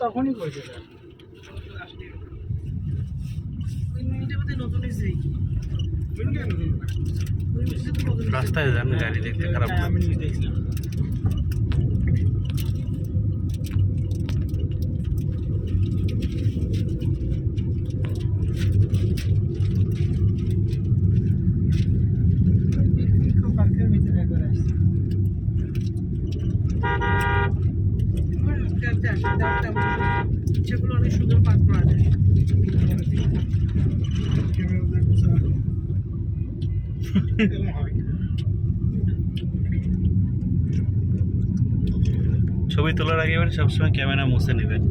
তখনই করেছে রাস্তায় যান গাড়ি দেখতে খারাপ আমি দেখছিলাম। পার্কের ভিতরে একবার আসছি। সেগুলো অনেক সুন্দর পার্ক করা যায়। ছবি তোলার আগে এবার সবসময় ক্যামেরা মুছে নেবেন।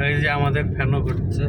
এই যে আমাদের ফ্যানও করছে।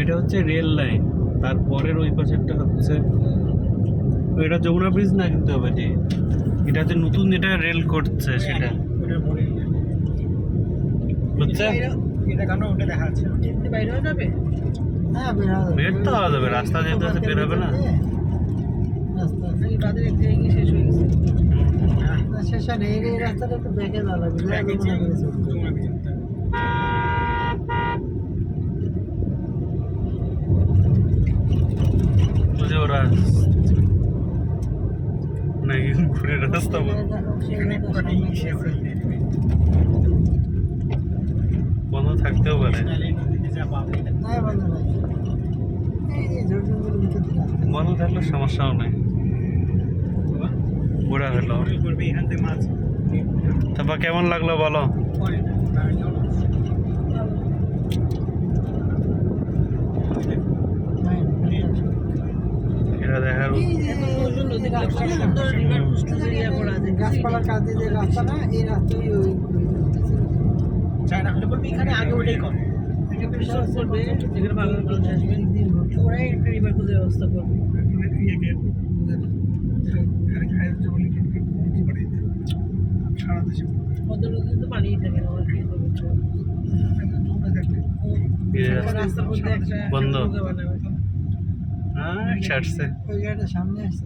এটা হচ্ছে রেল লাইন, তারপরের ওই পাশেরটা হচ্ছে এটা যমুনা ব্রিজ না, কিন্তু এটা হচ্ছে নতুন যেটা রেল করছে সেটা বুঝছে। এটা কেন ওটা দেখা যাচ্ছে বাইরে হয়ে যাবে। হ্যাঁ বের তো হওয়া যাবে, রাস্তা যেহেতু আছে বের হবে না। তাদের এক জায়গায় শেষ হয়ে গেছে। শেষ হয় না, এই রাস্তাটা একটু ব্যাকে যাওয়া লাগবে। বুঝে ওরা নাকি ঘুরে রাস্তা বন্ধ থাকতেও পারে, বন্ধ থাকলে সমস্যাও নেই, ঘোরা হলো। তারপর কেমন লাগলো বলো? এটা দেখার গাছপালার কাছে যে রাস্তা না, এই রাস্তাই ওই এখানে আগে ওটাই করে করবে, যেখানে বাংলার মানুষ আসবে ওরাই একটা রিভার খুঁজে ব্যবস্থা করবে। পদ্মনদী তো পানিই থাকে না, রাস্তার মধ্যে একটা বন্ধ। নৌকা বানাবে। হ্যাঁ ছাড়ছে। ওই গাড়িটা সামনে আসছে।